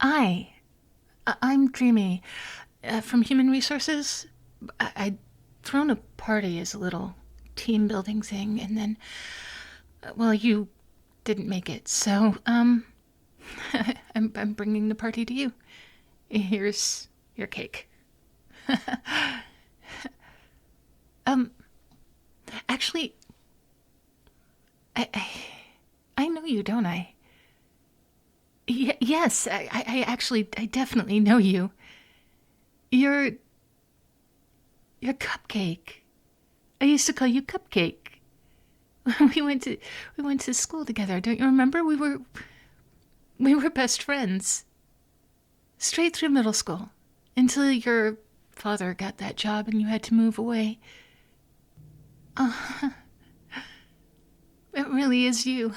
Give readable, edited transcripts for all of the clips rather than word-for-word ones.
Hi, I'm Dreamy from Human Resources. I'd thrown a party as a little team building thing, and then, well, you didn't make it, so I'm bringing the party to you. Here's your cake. Um, actually, I I know you, don't I? Yes, I definitely know you. You're Cupcake. I used to call you Cupcake. we went to we went to school together. Don't you remember? We were best friends straight through middle school until your father got that job and you had to move away. Uh, it really is you.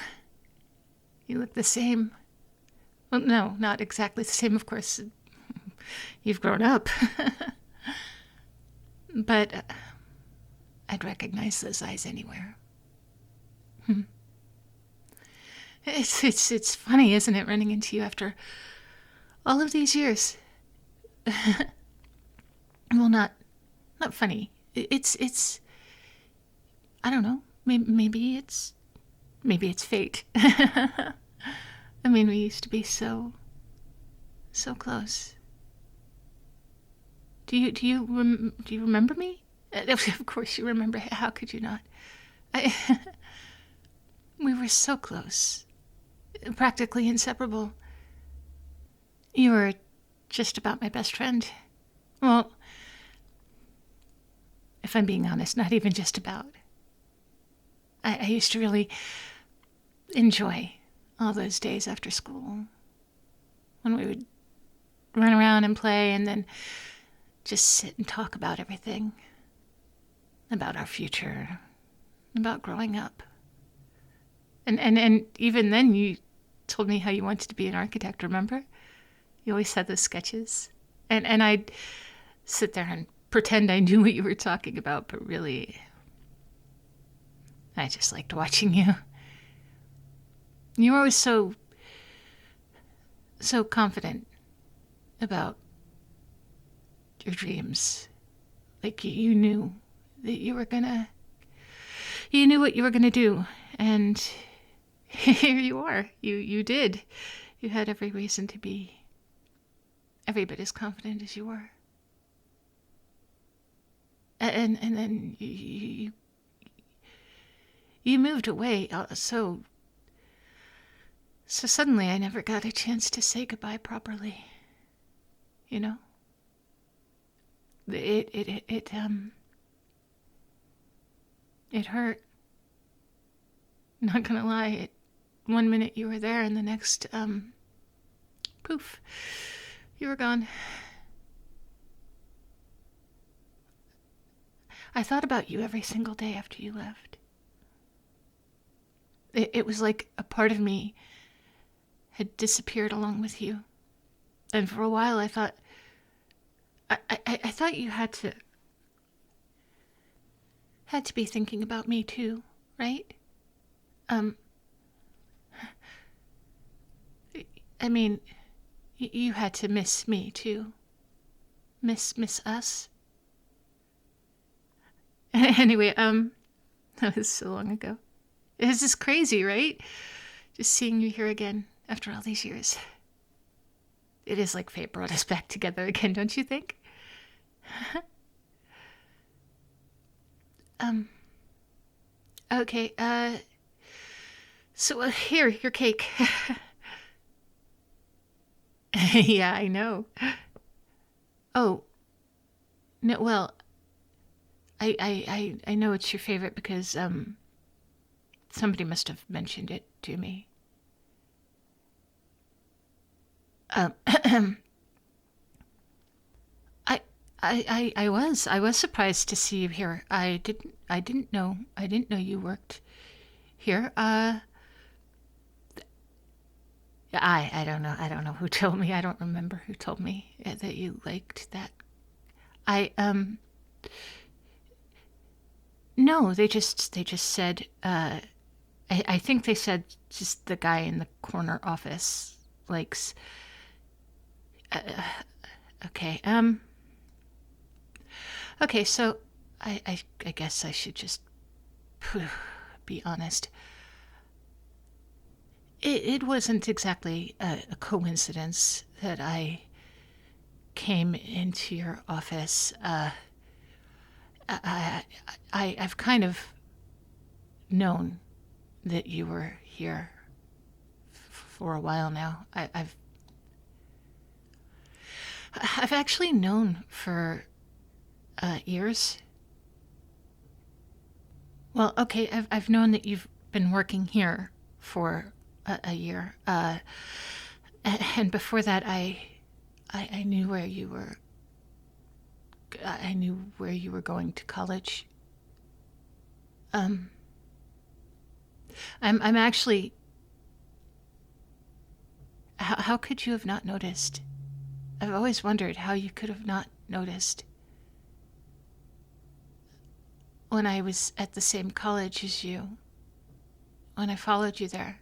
You look the same. Well, no, not exactly the same, of course. You've grown up. But I'd recognize those eyes anywhere. Hmm. It's funny, isn't it, running into you after all of these years? Well, not funny. It's I don't know. Maybe it's fate. I mean, we used to be so close. Do you remember me? Of course you remember. How could you not? I, we were so close, practically inseparable. You were just about my best friend. Well, if I'm being honest, not even just about. I used to really enjoy all those days after school when we would run around and play and then just sit and talk about everything, about our future, about growing up. And even then you told me how you wanted to be an architect, remember? You always had those sketches. And I'd sit there and pretend I knew what you were talking about, but really, I just liked watching you. You were always so confident about your dreams. Like you knew that you knew what you were gonna do. And here you are. You did. You had every reason to be every bit as confident as you were. And then you moved away so suddenly I never got a chance to say goodbye properly. You know? It hurt. Not gonna lie. One minute you were there and the next, poof, you were gone. I thought about you every single day after you left. It was like a part of me had disappeared along with you. And for a while I thought, I thought you had to be thinking about me too, right? Um, I mean, you had to miss me too. Miss us. Anyway, that was so long ago. This is crazy, right? Just seeing you here again after all these years. It is like fate brought us back together again, don't you think? um, okay, so here, your cake. Yeah, I know. Oh, no, well, I know it's your favorite because, somebody must have mentioned it to me. Um, I was surprised to see you here. I didn't know you worked here. I don't know who told me. I don't remember who told me that you liked that. I No, they just said. I think they said just the guy in the corner office likes Okay. Okay, so I guess I should just be honest. It wasn't exactly a coincidence that I came into your office. I, I've kind of known that you were here for a while now. I've actually known for years. Well, okay, I've known that you've been working here for a year, and before that, I knew where you were. I knew where you were going to college. Um, I'm actually. How could you have not noticed? I've always wondered how you could have not noticed when I was at the same college as you, when I followed you there.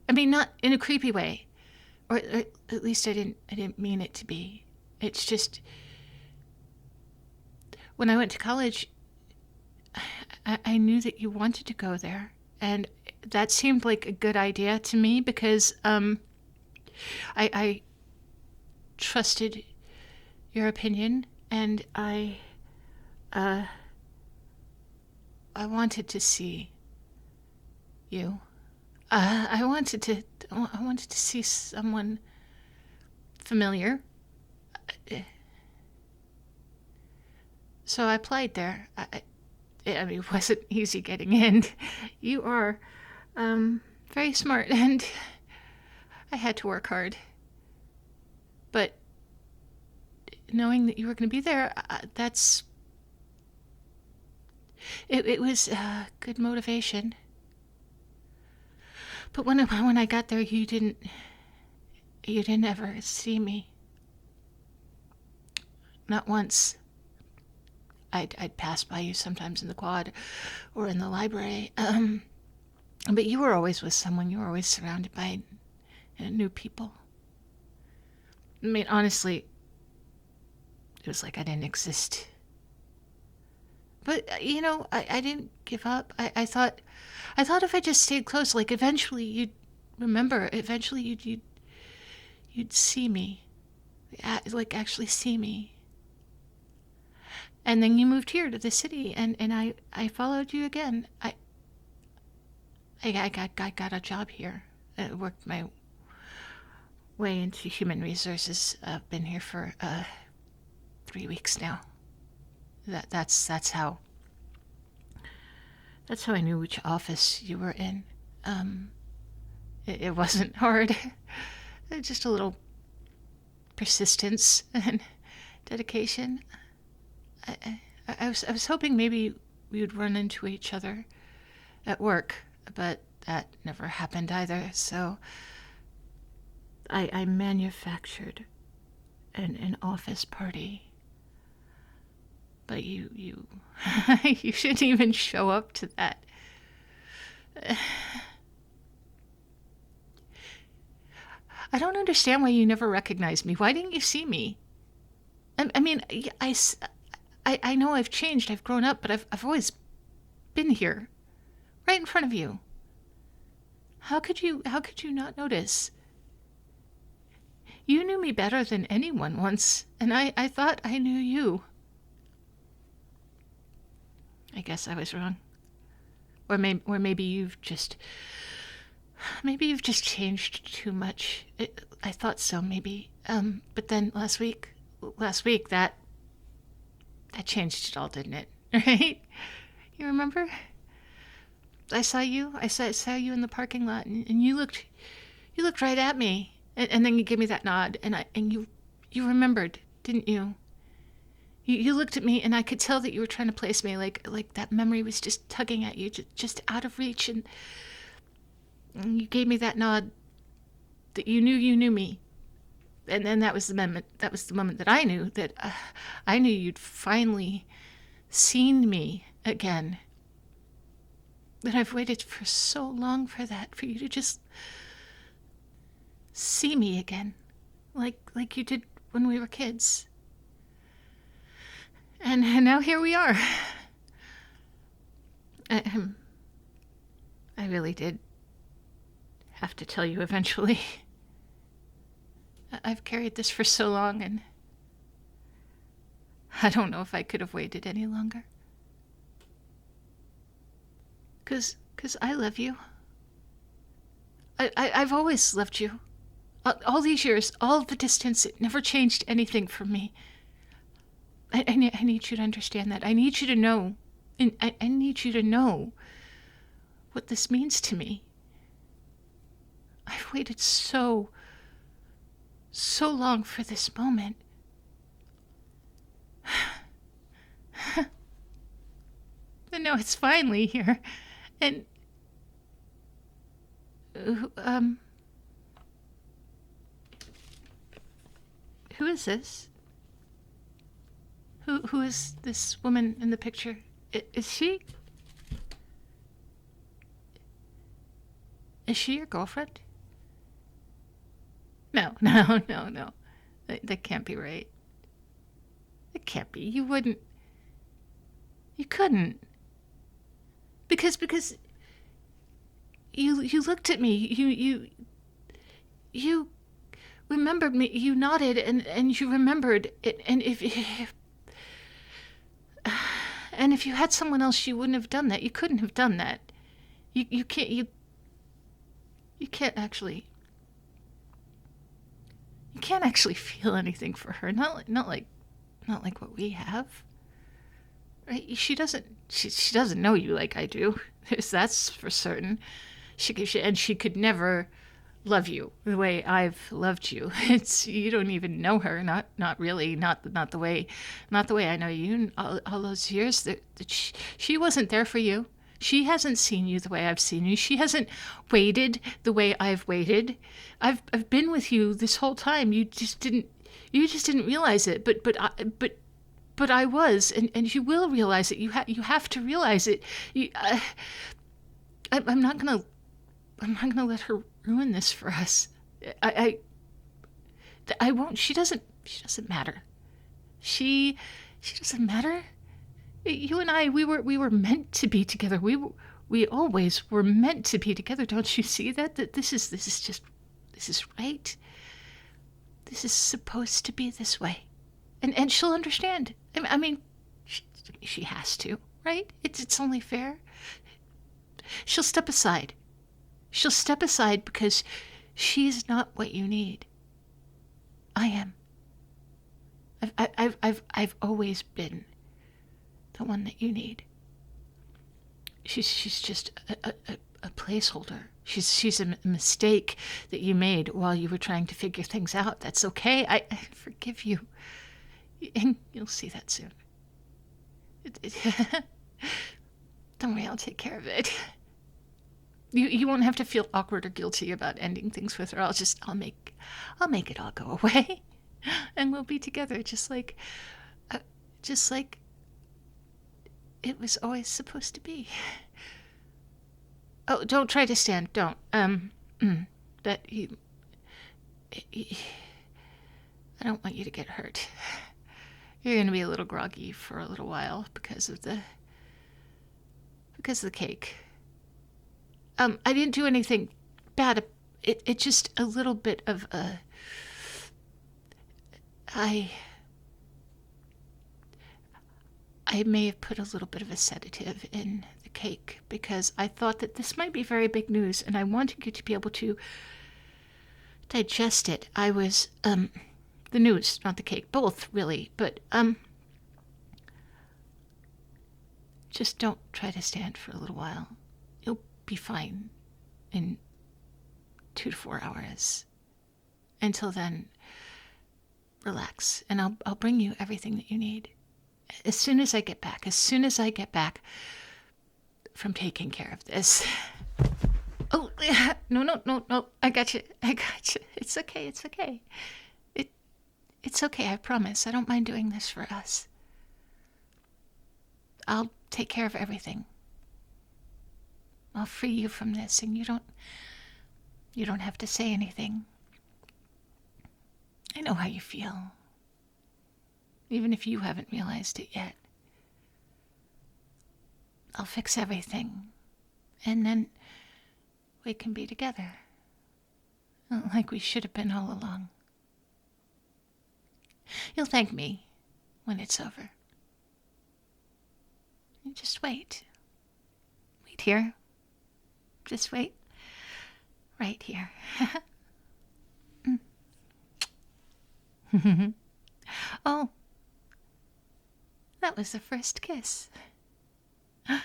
I mean, not in a creepy way, or at least I didn't mean it to be. It's just when I went to college, I knew that you wanted to go there, and that seemed like a good idea to me because I trusted your opinion, and uh, I wanted to see you. I wanted to see someone familiar. So I applied there. I mean, it wasn't easy getting in. You are very smart, and I had to work hard. But knowing that you were going to be there, it was good motivation. But when I got there, you didn't ever see me. Not once. I'd pass by you sometimes in the quad or in the library. But you were always with someone. You were always surrounded by new people. I mean, honestly, it was like I didn't exist. But I didn't give up. I thought if I just stayed close, like eventually you'd remember. Eventually you'd see me, like actually see me. And then you moved here to the city, and I followed you again. I got a job here. I worked my way into human resources. I've been here for 3 weeks now. That's how I knew which office you were in. It wasn't hard. Just a little persistence and dedication. I was hoping maybe we would run into each other at work, but that never happened either. So I manufactured an office party. But you you shouldn't even show up to that. I don't understand why you never recognized me. Why didn't you see me? I mean, I know I've changed. I've grown up, but I've always been here, right in front of you. How could you not notice? You knew me better than anyone once, and I thought I knew you. I guess I was wrong. Or maybe you've just changed too much. I thought so, maybe. But then last week that changed it all, didn't it? Right? You remember? I saw you in the parking lot, and you looked right at me, and then you gave me that nod, and you remembered, didn't you? You looked at me, and I could tell that you were trying to place me, like that memory was just tugging at you, just out of reach, and you gave me that nod that you knew me, and then that was the moment that I knew that I knew you'd finally seen me again. That I've waited for so long for you to just see me again, like you did when we were kids. And now here we are. I really did have to tell you eventually. I've carried this for so long, and I don't know if I could have waited any longer. 'Cause I love you. I've always loved you. All these years, all the distance, it never changed anything for me. I need you to understand that. I need you to know. And I need you to know what this means to me. I've waited so long for this moment. And now it's finally here. And who is this? Who is this woman in the picture? Is she your girlfriend? No. That can't be right. It can't be. You couldn't. Because you looked at me. You remembered me. You nodded and you remembered it. And if you had someone else, you wouldn't have done that. You couldn't have done that. You can't actually. You can't actually feel anything for her. Not like what we have. Right? She doesn't know you like I do. That's for certain. She could never love you the way I've loved you. You don't even know her. Not really. Not the way I know you. All those years that she wasn't there for you. She hasn't seen you the way I've seen you. She hasn't waited the way I've waited. I've been with you this whole time. You just didn't realize it. But I was, and you will realize it. You have to realize it. I'm not gonna let her ruin this for us. I won't. She doesn't matter. She doesn't matter. You and I, we were meant to be together. We always were meant to be together. Don't you see that? That this is right. This is supposed to be this way, and she'll understand. I mean, she has to, right? It's only fair. She'll step aside. She'll step aside because she's not what you need. I am. I've always been the one that you need. She's just a placeholder. She's a mistake that you made while you were trying to figure things out. That's okay. I forgive you. And you'll see that soon. Don't worry, I'll take care of it. You won't have to feel awkward or guilty about ending things with her. I'll make it all go away, and we'll be together just like it was always supposed to be. Oh, don't try to stand. Don't. I don't want you to get hurt. You're going to be a little groggy for a little while because of the cake. I didn't do anything bad. It just a little bit of I may have put a little bit of a sedative in the cake because I thought that this might be very big news and I wanted you to be able to digest it. I was the news, not the cake, both really, but just don't try to stand for a little while. You'll be fine in 2 to 4 hours. Until then, relax, and I'll bring you everything that you need. As soon as I get back from taking care of this. Oh, no, I got you. It's okay. It's okay, I promise. I don't mind doing this for us. I'll take care of everything. I'll free you from this, and you don't have to say anything. I know how you feel. even if you haven't realized it yet. I'll fix everything, and then we can be together, like we should have been all along. You'll thank me when it's over. You just wait. Wait here. Just wait. Right here. Oh, that was the first kiss. All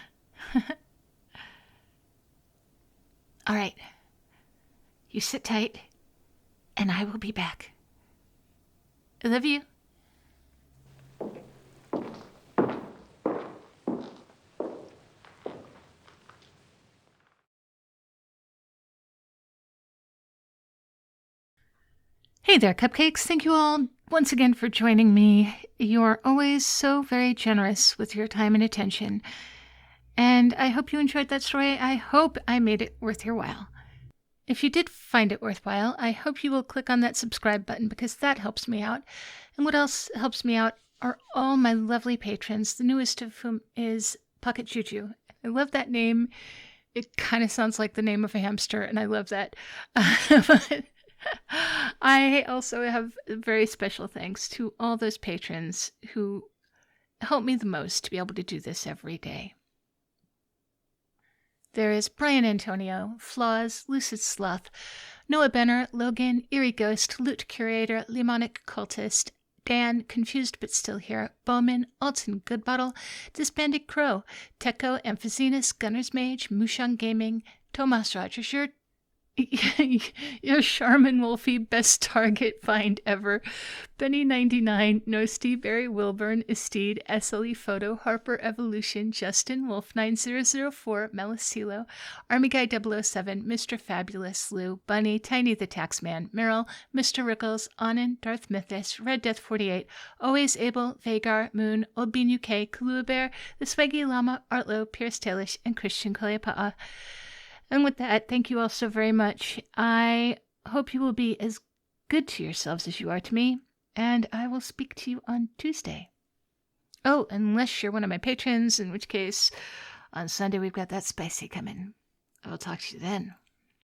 right. You sit tight, and I will be back. I love you. Hey there, cupcakes. Thank you all once again for joining me. You're always so very generous with your time and attention. And I hope you enjoyed that story. I hope I made it worth your while. If you did find it worthwhile, I hope you will click on that subscribe button because that helps me out. And what else helps me out are all my lovely patrons, the newest of whom is Pocket Juju. I love that name. It kind of sounds like the name of a hamster, and I love that. But I also have very special thanks to all those patrons who help me the most to be able to do this every day. There is Brian Antonio, Flaws, Lucid Sloth, Noah Benner, Logan, Eerie Ghost, Loot Curator, Lemonic Cultist, Dan, Confused But Still Here, Bowman, Alton Goodbottle, Disbanded Crow, Techo, Amphizinus, Gunner's Mage, Mushang Gaming, Tomas Rogers, your Charmin Wolfie, best target find ever. Benny99, Nosti, Barry Wilburn, Esteed, SLE Photo, Harper Evolution, Justin, Wolf9004, Melisilo, Army Guy 007, Mr. Fabulous, Lou, Bunny, Tiny the Taxman, Meryl, Mr. Rickles, Anon, Darth Mythos, Red Death 48, Always Able, Vagar, Moon, Old Bean UK, Kahlua Bear, The Swaggy Llama, Artlo, Pierce Tailish, and Christian Kalepa'a. And with that, thank you all so very much. I hope you will be as good to yourselves as you are to me, and I will speak to you on Tuesday. Oh, unless you're one of my patrons, in which case, on Sunday we've got that spicy coming. I will talk to you then.